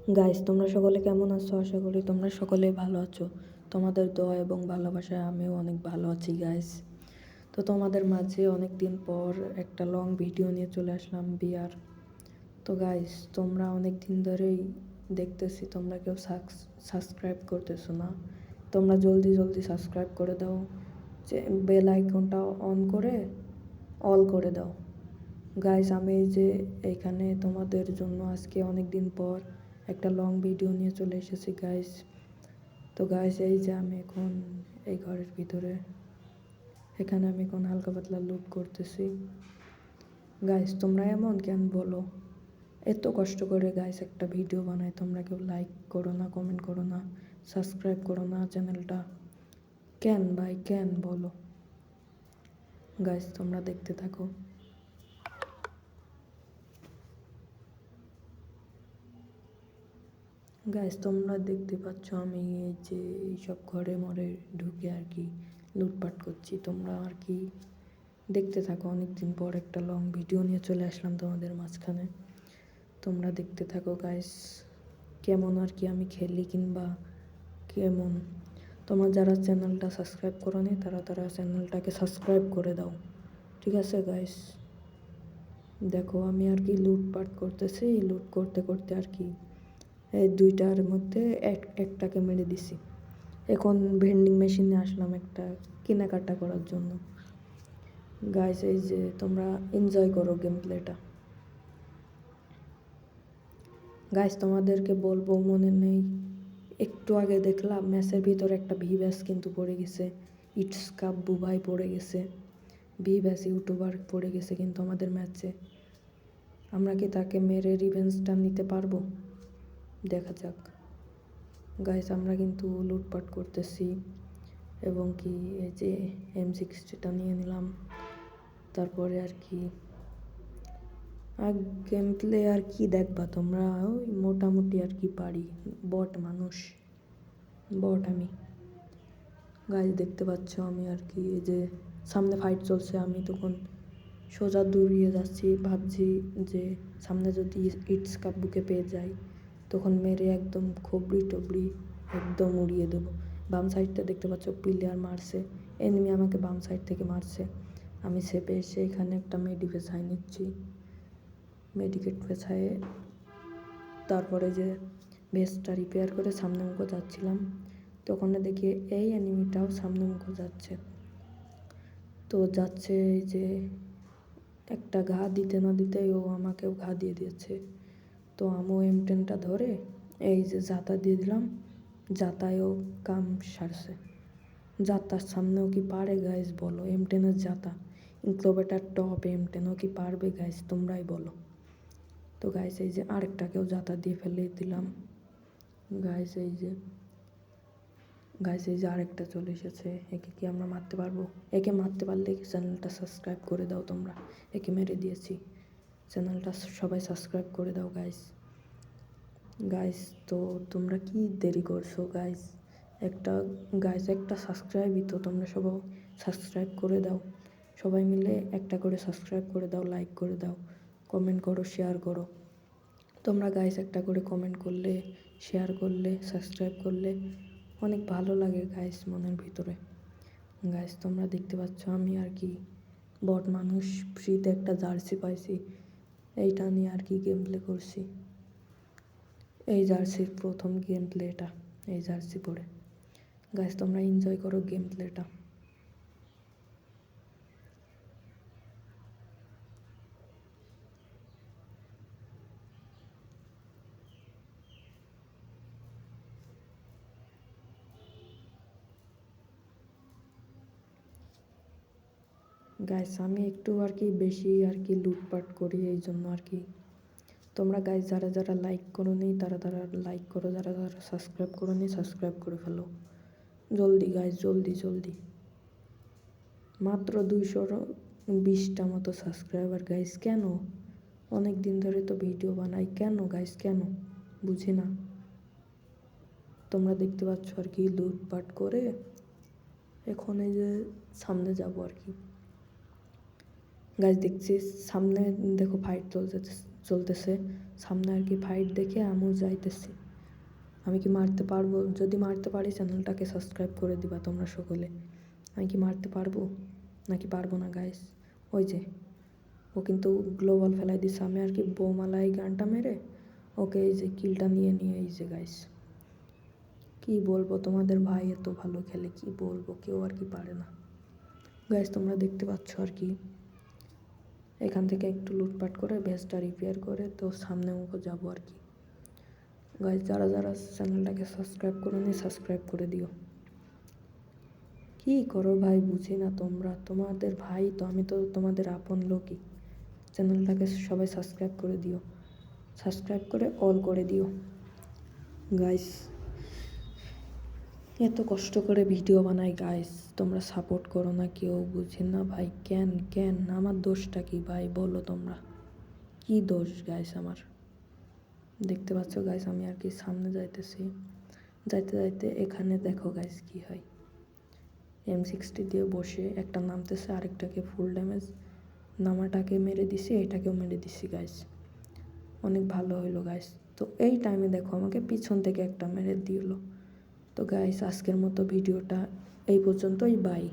Guys, তোমরা সকলে কেমন আছো? আশা করি তোমরা সকলেই ভালো আছো। তোমাদের দোয়া এবং ভালোবাসায় আমিও অনেক ভালো আছি গাইস। তো তোমাদের মাঝে অনেক দিন পর একটা লং ভিডিও নিয়ে চলে আসলাম বিয়ার। তো গাইস, তোমরা অনেক দিন ধরেই দেখতেছি তোমরা কেউ সাবস্ক্রাইব করতেছো না। তোমরা জলদি জলদি সাবস্ক্রাইব করে দাও, যে বেল আইকনটা অন করে অল করে দাও। গাইস, আমি এই যে এইখানে তোমাদের জন্য আজকে অনেক দিন পর একটা লং ভিডিও নিয়ে চলে এসেছি গাইস। তো গাইস, এই যে আমি এখন এই ঘরের ভিতরে, এখানে আমি এখন হালকা পাতলা লুট করতেছি। গাইস, তোমরা এমন কেন বলো? এত কষ্ট করে গাইস একটা ভিডিও বানাই, তোমরা কেউ লাইক করো না, কমেন্ট করো না, সাবস্ক্রাইব করো না চ্যানেলটা। কেন ভাই, কেন বলো? গাইস, তোমরা দেখতে থাকো। গাইস, তোমরা দেখতে পাচ্ছ আমি এই যে এইসব ঘরে মরে ঢুকে আর কি লুটপাট করছি। তোমরা আর কি দেখতে থাকো। অনেকদিন পর একটা লং ভিডিও নিয়ে চলে আসলাম তোমাদের মাঝখানে। তোমরা দেখতে থাকো গাইস, কেমন আর কি আমি খেলি কিংবা কেমন। তোমরা যারা চ্যানেলটা সাবস্ক্রাইব করোনি তারা চ্যানেলটাকে সাবস্ক্রাইব করে দাও, ঠিক আছে গাইস? দেখো আমি আর কি লুটপাট করতেছি, লুট করতে করতে আর কি এই দুইটার মধ্যে একটাকে মেরে দিছি। এখন ভেন্ডিং মেশিনে আসলাম একটা কেনাকাটা করার জন্য। গাইস, এই যে তোমরা এনজয় করো গেম প্লেটা। গাইস, তোমাদেরকে বলবো মনে নেই, একটু আগে দেখলাম ম্যাচের ভিতরে একটা ভিভ্যাস কিন্তু পড়ে গেছে। ইটস কাপ বুবাই পড়ে গেছে, ভিভ্যাস ইউটিউবার পড়ে গেছে কিন্তু আমাদের ম্যাচে। আমরা কি তাকে মেরে রিভেঞ্জটা নিতে পারবো? দেখা যাক। গাইস, আমরা কিন্তু লুটপাট করতেছি এবং কি এই যে M60টা নিয়ে নিলাম। তারপরে আর কি আর গেম প্লে আর কি দেখবা তোমরা, ওই মোটামুটি আর কি পারি। বট মানুষ, বট আমি। গাইস, দেখতে পাচ্ছ আমি আর কি এই যে সামনে ফাইট চলছে, আমি তখন সোজা দৌড়িয়ে যাচ্ছি, ভাবছি যে সামনে যদি ইটস কাপ বুকে পেয়ে যাই তখন মেরে একদম খবরি টবরি একদম উড়িয়ে দেবো। বাম সাইডটা দেখতে পাচ্ছ প্লেয়ার মারছে, এনিমি আমাকে বাম সাইড থেকে মারছে। আমি সেপে এসে এখানে একটা মেডি পেছাই নিচ্ছি, মেডিকেট পেছায়ে তারপরে যে ভেস্টটা রিপেয়ার করে সামনে মুখো যাচ্ছিলাম, তখন দেখি এই এনিমিটাও সামনে মুখো যাচ্ছে। তো যাচ্ছে এই যে একটা ঘা দিতে না দিতেই ও আমাকেও ঘা দিয়ে দিয়েছে। তো আমিও M10টা ধরে এই যে জাতা দিয়ে দিলাম, জাতায়ও কাম সারছে। জাতার সামনেও কি পারে গাইস বলো? M10-এর জাতা, ইনক্লোবেটার টপ M10ও কি পারবে গাইস? তোমরাই বলো। তো গাইস, এই যে আরেকটাকেও জাতা দিয়ে ফেলে দিলাম। গাইস, এই যে আরেকটা চলে এসেছে, একে কি আমরা মারতে পারবো? একে মারতে পারলে চ্যানেলটা সাবস্ক্রাইব করে দাও তোমরা। একে মেরে দিয়েছি, চ্যানেলটা সবাই সাবস্ক্রাইব করে দাও গাইস। গাইস, তো তোমরা কি দেরি করছো গাইস? একটা সাবস্ক্রাইবই তো, তোমরা সবাই সাবস্ক্রাইব করে দাও। সবাই মিলে একটা করে সাবস্ক্রাইব করে দাও, লাইক করে দাও, কমেন্ট করো, শেয়ার করো। তোমরা গাইস একটা করে কমেন্ট করলে, শেয়ার করলে, সাবস্ক্রাইব করলে অনেক ভালো লাগে গাইস মনের ভিতরে। গাইস, তোমরা দেখতে পাচ্ছ আমি আর কি বট মানুষ, ফ্রিতে একটা জার্সি পাইছি, এইটা নিয়ে আর কি গেম প্লে করছি। এই জার্সির প্রথম গেম প্লেটা, এই জার্সি পরে। গাইস, তোমরা এনজয় করো গেম প্লেটা। গাইস, আমি একটু আর কি বেশি আর কি লুটপাট করি, এই জন্য আর কি। তোমরা গাইস যারা লাইক করো নি তারা লাইক করো, যারা সাবস্ক্রাইব করো নি সাবস্ক্রাইব করে ফেলো জলদি গাইস, জলদি জলদি। মাত্র 220টা মতো সাবস্ক্রাইবার গাইস। কেন? অনেক দিন ধরে তো ভিডিও বানাই, কেন গাইস, কেন বুঝি না। তোমরা দেখতে পাচ্ছ আর কি লুটপাট করে এখন এই যে সামনে যাব আর কি। গাইস, দেখছি সামনে দেখো ফাইট চলতেছে সামনে আর কি ফাইট দেখে আমিও যাইতেছি। আমি কি মারতে পারবো? যদি মারতে পারি চ্যানেলটাকে সাবস্ক্রাইব করে দিবা তোমরা সকলে। আমি কি মারতে পারবো নাকি পারবো না গাইস? ওই যে ও কিন্তু গ্লোবাল ফেলাই দিচ্ছে, আমি আর কি বোমালাই গানটা মেরে ওকে এই যে কিলটা নিয়ে এই যে গাইস কি বলবো, তোমাদের ভাই এত ভালো খেলে কি বলবো, কেউ আর কি পারে না গাইস। তোমরা দেখতে পাচ্ছ আর কি এখান থেকে একটু লুটপাট করে ভেস্টটা রিপেয়ার করে তো সামনে মুখো যাবো আর কি। গাইস যারা যারা চ্যানেলটাকে সাবস্ক্রাইব করোনি সাবস্ক্রাইব করে দিও। কি করো ভাই বুঝি না তোমরা, তোমাদের ভাই তো, আমি তো তোমাদের আপন লোকই। চ্যানেলটাকে সবাই সাবস্ক্রাইব করে দিও, সাবস্ক্রাইব করে অল করে দিও গাইস। এত কষ্ট করে ভিডিও বানাই গাইস, তোমরা সাপোর্ট করো না, কেউ বুঝে না ভাই। কেন আমার দোষটা কি ভাই বলো তোমরা, কি দোষ গাইস আমার? দেখতে পাচ্ছ গাইস আমি আর কি সামনে যাইতেছি, যাইতে যাইতে এখানে দেখো গাইস কি হয়। M60 দিয়ে বসে একটা নামতেছে, আরেকটাকে ফুল ড্যামেজ, নামাটাকে মেরে দিছি, এটাকেও মেরে দিছি গাইস। অনেক ভালো হইলো গাইস। তো এই টাইমে দেখো আমাকে পিছন থেকে একটা মেরে দিল। তো গাইস আজকের মতো ভিডিওটা এই পর্যন্তই, বাই।